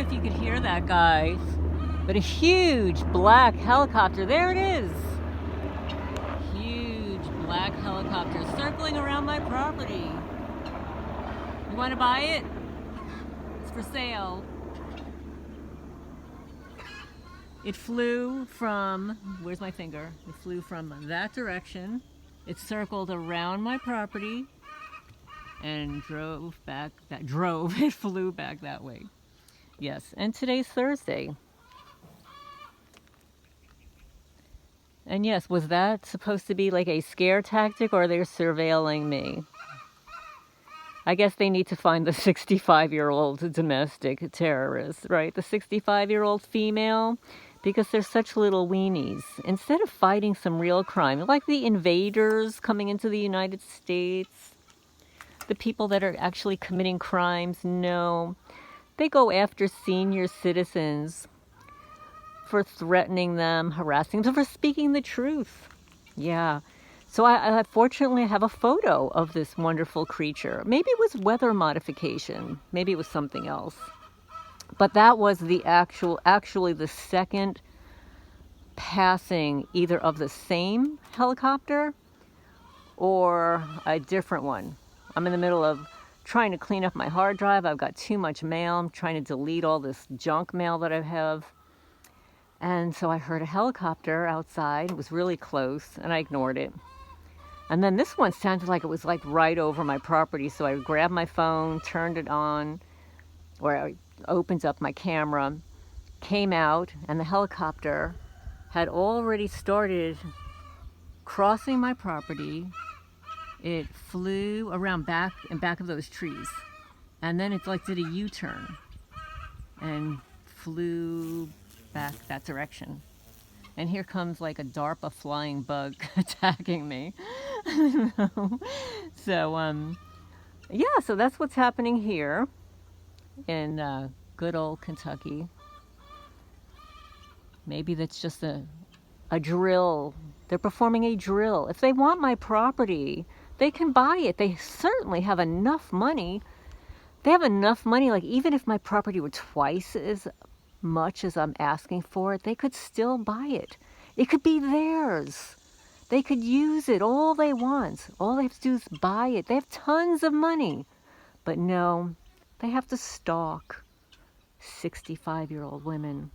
if you could hear that, guys, but a huge black helicopter. There it is. Huge black helicopter circling around my property. You want to buy it? It's for sale. It flew from, where's my finger? It flew from that direction. It circled around my property and drove back, it flew back that way. Yes, and today's Thursday. And yes, was that supposed to be like a scare tactic, or they're surveilling me? I guess they need to find the 65-year-old domestic terrorist, right? The 65-year-old female, because they're such little weenies. Instead of fighting some real crime, like the invaders coming into the United States, the people that are actually committing crimes, no. They go after senior citizens for threatening them, harassing them, for speaking the truth. Yeah. So I fortunately have a photo of this wonderful creature. Maybe it was weather modification. Maybe it was something else. But that was the actually the second passing either of the same helicopter or a different one. I'm in the middle of trying to clean up my hard drive. I've got too much mail. I'm trying to delete all this junk mail that I have. And so I heard a helicopter outside. It was really close, and I ignored it. And then this one sounded like it was like right over my property. So I grabbed my phone, turned it on, or I opened up my camera, came out, and the helicopter had already started crossing my property. It flew around back of those trees. And then it like did a U-turn and flew back that direction. And here comes like a DARPA flying bug attacking me. So, yeah, so that's what's happening here in good old Kentucky. Maybe that's just a drill. They're performing a drill. If they want my property, they can buy it. They certainly have enough money. They have enough money, like even if my property were twice as much as I'm asking for it, they could still buy it. It could be theirs. They could use it all they want. All they have to do is buy it. They have tons of money. But no, they have to stalk 65-year-old women.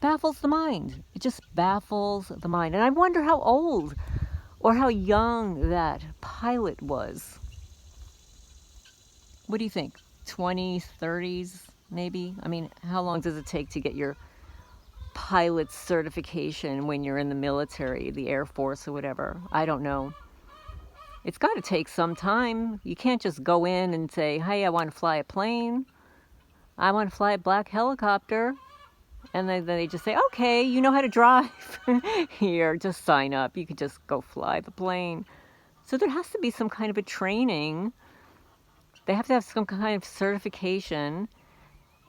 Baffles the mind. It just baffles the mind. And I wonder how old or how young that pilot was. What do you think? 20s, 30s, maybe? I mean, how long does it take to get your pilot certification when you're in the military, the Air Force or whatever? I don't know. It's got to take some time. You can't just go in and say, hey, I want to fly a plane. I want to fly a black helicopter. And then they just say, okay, you know how to drive. Here, just sign up. You can just go fly the plane. So there has to be some kind of a training. They have to have some kind of certification.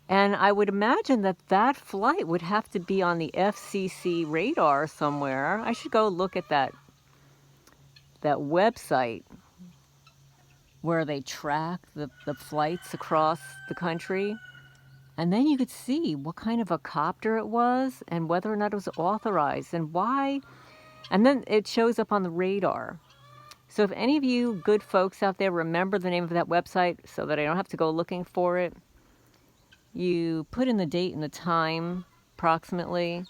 And I would imagine that that flight would have to be on the FCC radar somewhere. I should go look at that website where they track the flights across the country. And then you could see what kind of a copter it was and whether or not it was authorized and why. And then it shows up on the radar. So if any of you good folks out there remember the name of that website so that I don't have to go looking for it, you put in the date and the time approximately,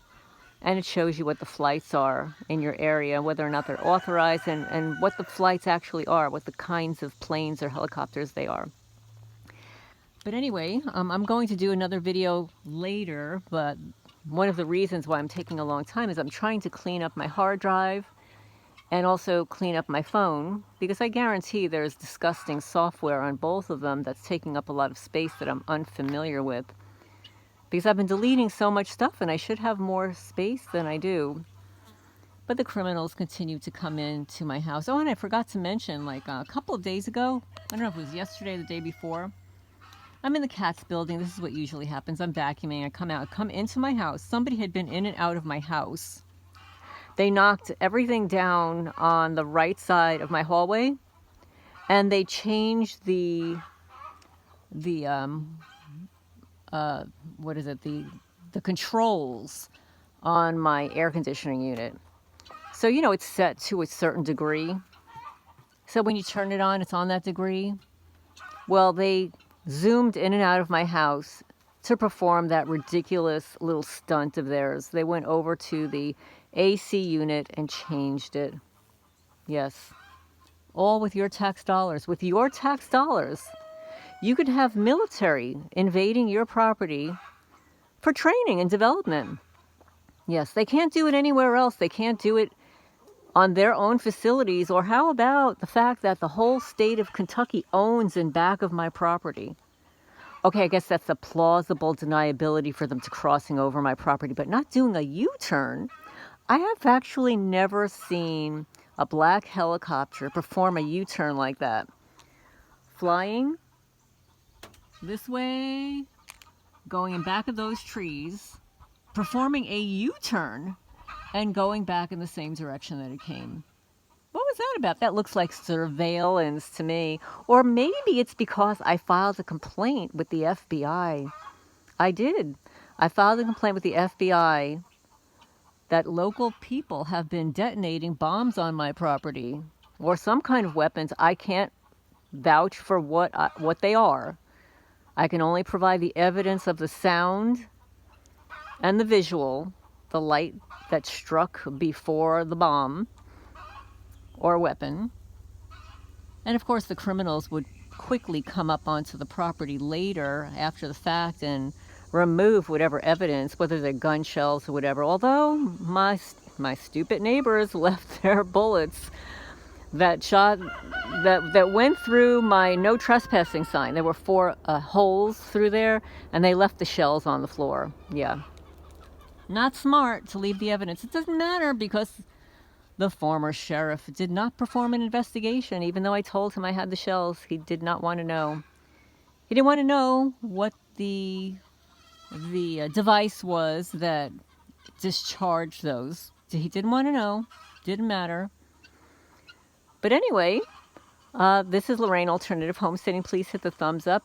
and it shows you what the flights are in your area, whether or not they're authorized, and what the flights actually are, what the kinds of planes or helicopters they are. But anyway, I'm going to do another video later, but one of the reasons why I'm taking a long time is I'm trying to clean up my hard drive and also clean up my phone, because I guarantee there's disgusting software on both of them that's taking up a lot of space that I'm unfamiliar with. Because I've been deleting so much stuff and I should have more space than I do. But the criminals continue to come into my house. Oh, and I forgot to mention, like a couple of days ago, I don't know if it was yesterday or the day before, I'm in the cat's building. This is what usually happens. I'm vacuuming. I come into my house. Somebody had been in and out of my house. They knocked everything down on the right side of my hallway, and they changed the what is it, the controls on my air conditioning unit. So, you know, it's set to a certain degree. So when you turn it on, it's on that degree. Well, they zoomed in and out of my house to perform that ridiculous little stunt of theirs. They went over to the AC unit and changed it. Yes. All with your tax dollars. With your tax dollars, you could have military invading your property for training and development. Yes, they can't do it anywhere else. They can't do it on their own facilities. Or how about the fact that the whole state of Kentucky owns in back of my property? Okay, I guess that's a plausible deniability for them to crossing over my property, but not doing a U-turn. I have actually never seen a black helicopter perform a U-turn like that. Flying this way, going in back of those trees, performing a U-turn, and going back in the same direction that it came. What was that about? That looks like surveillance to me. Or maybe it's because I filed a complaint with the FBI. I did. I filed a complaint with the FBI that local people have been detonating bombs on my property or some kind of weapons. I can't vouch for what they are. I can only provide the evidence of the sound and the visual, the light that struck before the bomb or weapon. And of course the criminals would quickly come up onto the property later after the fact and remove whatever evidence, whether they're gun shells or whatever. Although my stupid neighbors left their bullets that went through my no trespassing sign. There were 4 holes through there, and they left the shells on the floor. Yeah. Not smart to leave the evidence. It doesn't matter because the former sheriff did not perform an investigation. Even though I told him I had the shells, he did not want to know. He didn't want to know what the device was that discharged those. He didn't want to know. Didn't matter. But anyway, this is Lorraine Alternative Homesteading. Please hit the thumbs up.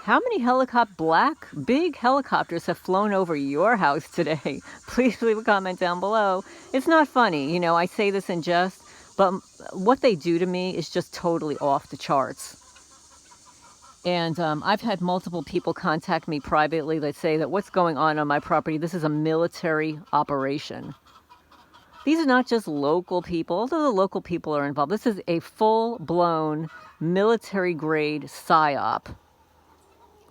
How many big helicopters have flown over your house today? Please leave a comment down below. It's not funny, you know, I say this in jest, but what they do to me is just totally off the charts. And I've had multiple people contact me privately that say that what's going on my property, this is a military operation. These are not just local people, although the local people are involved. This is a full-blown military-grade psyop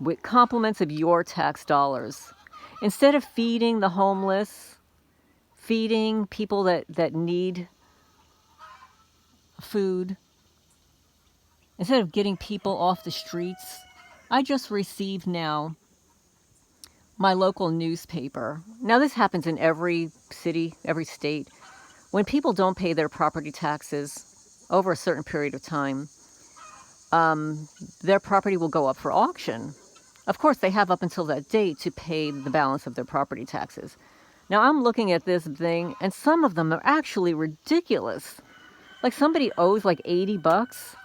with compliments of your tax dollars. Instead of feeding the homeless, feeding people that need food, instead of getting people off the streets, I just received now my local newspaper. Now this happens in every city, every state. When people don't pay their property taxes over a certain period of time, their property will go up for auction. Of course, they have up until that date to pay the balance of their property taxes. Now I'm looking at this thing, and some of them are actually ridiculous. Like somebody owes like $80.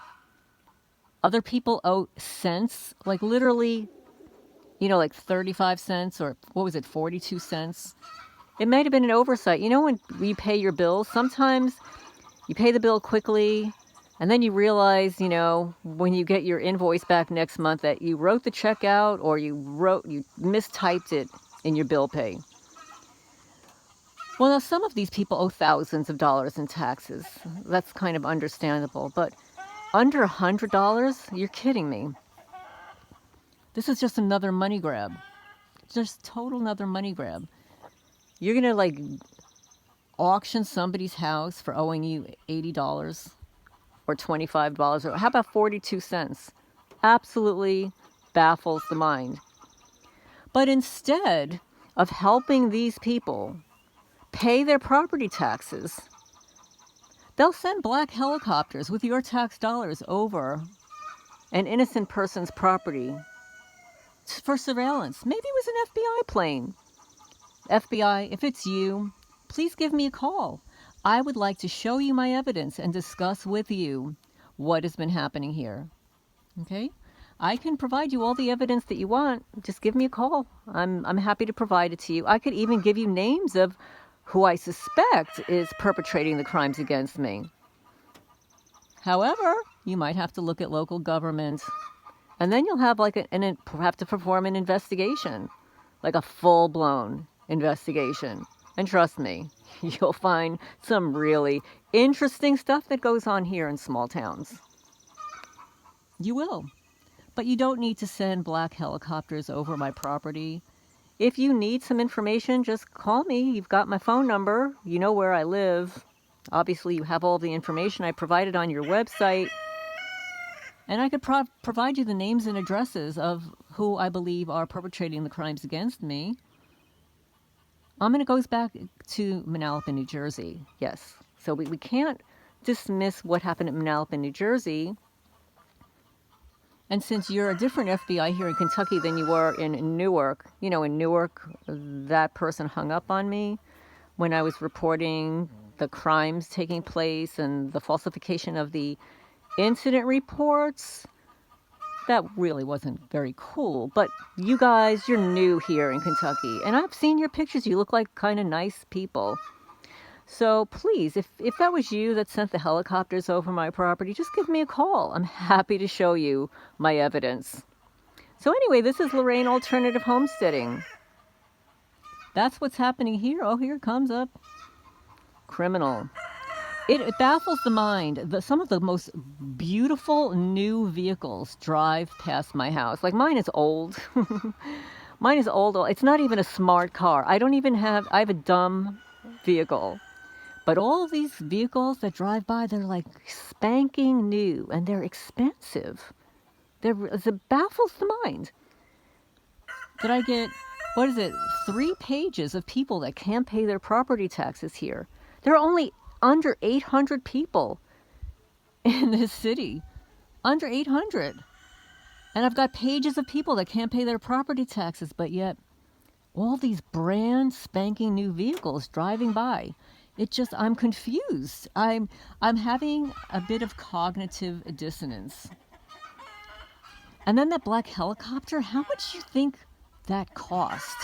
Other people owe cents, like literally, you know, like 35 cents or what was it, 42 cents. It might have been an oversight. You know, when you pay your bills, sometimes you pay the bill quickly and then you realize, you know, when you get your invoice back next month that you wrote the check out or you mistyped it in your bill pay. Well, now some of these people owe thousands of dollars in taxes. That's kind of understandable, but under $100, you're kidding me. This is just another money grab. Just total another money grab. You're going to like auction somebody's house for owing you $80 or $25 or how about 42 cents? Absolutely baffles the mind. But instead of helping these people pay their property taxes, they'll send black helicopters with your tax dollars over an innocent person's property for surveillance. Maybe it was an FBI plane. FBI, if it's you, please give me a call. I would like to show you my evidence and discuss with you what has been happening here. Okay? I can provide you all the evidence that you want. Just give me a call. I'm happy to provide it to you. I could even give you names of who I suspect is perpetrating the crimes against me. However, you might have to look at local government, and then you'll have have to perform an investigation, like a full-blown investigation. And trust me, you'll find some really interesting stuff that goes on here in small towns. You will. But you don't need to send black helicopters over my property. If you need some information, just call me. You've got my phone number. You know where I live. Obviously, you have all the information I provided on your website. And I could provide you the names and addresses of who I believe are perpetrating the crimes against me. It goes back to Manalapan, New Jersey. Yes. So we can't dismiss what happened at Manalapan, New Jersey. And since you're a different FBI here in Kentucky than you were in Newark, in Newark, that person hung up on me when I was reporting the crimes taking place and the falsification of the incident reports. That really wasn't very cool. But you guys, you're new here in Kentucky, and I've seen your pictures. You look like kind of nice people. So please, if that was you that sent the helicopters over my property, just give me a call. I'm happy to show you my evidence. So anyway, this is Lorraine Alternative Homesteading. That's what's happening here. Oh, here it comes up. Criminal. It baffles the mind. Some of the most beautiful new vehicles drive past my house. Like mine is old. Mine is old. It's not even a smart car. I have a dumb vehicle. But all of these vehicles that drive by, they're like spanking new, and they're expensive. It baffles the mind. That I get, 3 pages of people that can't pay their property taxes here. There are only under 800 people in this city. Under 800. And I've got pages of people that can't pay their property taxes, but yet all these brand spanking new vehicles driving by. I'm confused. I'm having a bit of cognitive dissonance. And then that black helicopter, how much do you think that cost?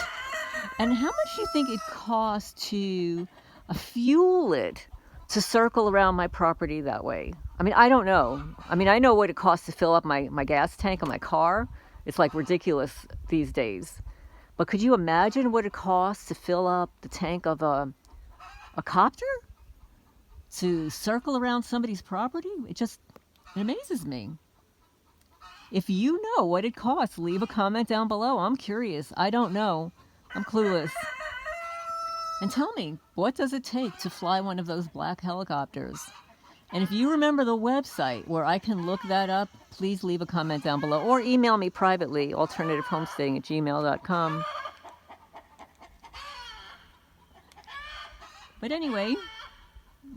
And how much do you think it cost to fuel it to circle around my property that way? I don't know. I know what it costs to fill up my gas tank on my car. It's like ridiculous these days. But could you imagine what it costs to fill up the tank of a copter to circle around somebody's property? It amazes me. If you know what it costs, leave a comment down below. I'm curious. I don't know. I'm clueless. And tell me, what does it take to fly one of those black helicopters? And if you remember the website where I can look that up, please leave a comment down below or email me privately, alternativehomesteading@gmail.com. But anyway,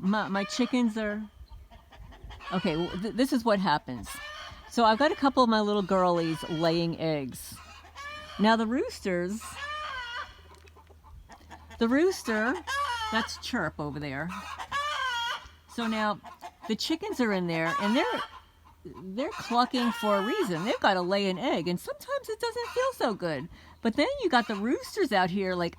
my chickens are... Okay, this is what happens. So I've got a couple of my little girlies laying eggs. Now the rooster, that's Chirp over there. So now the chickens are in there and they're clucking for a reason. They've got to lay an egg, and sometimes it doesn't feel so good. But then you got the roosters out here like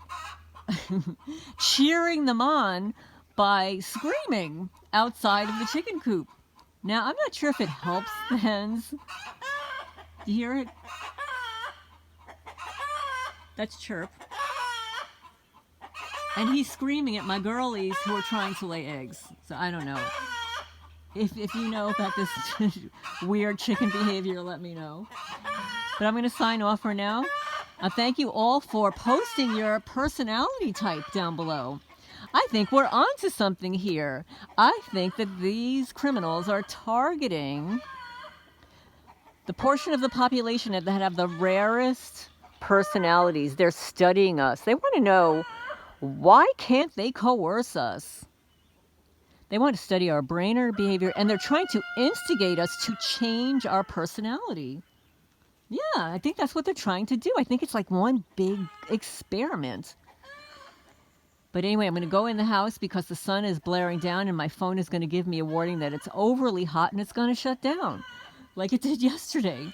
cheering them on by screaming outside of the chicken coop. Now, I'm not sure if it helps the hens. Do you hear it? That's Chirp. And he's screaming at my girlies who are trying to lay eggs. So I don't know. If you know about this weird chicken behavior, let me know. But I'm going to sign off for now. Thank you all for posting your personality type down below. I think we're onto something here. I think that these criminals are targeting the portion of the population that have the rarest personalities. They're studying us. They want to know, why can't they coerce us? They want to study our brain, our behavior, and they're trying to instigate us to change our personality. Yeah, I think that's what they're trying to do. I think it's like one big experiment. But anyway, I'm going to go in the house because the sun is blaring down and my phone is going to give me a warning that it's overly hot and it's going to shut down like it did yesterday.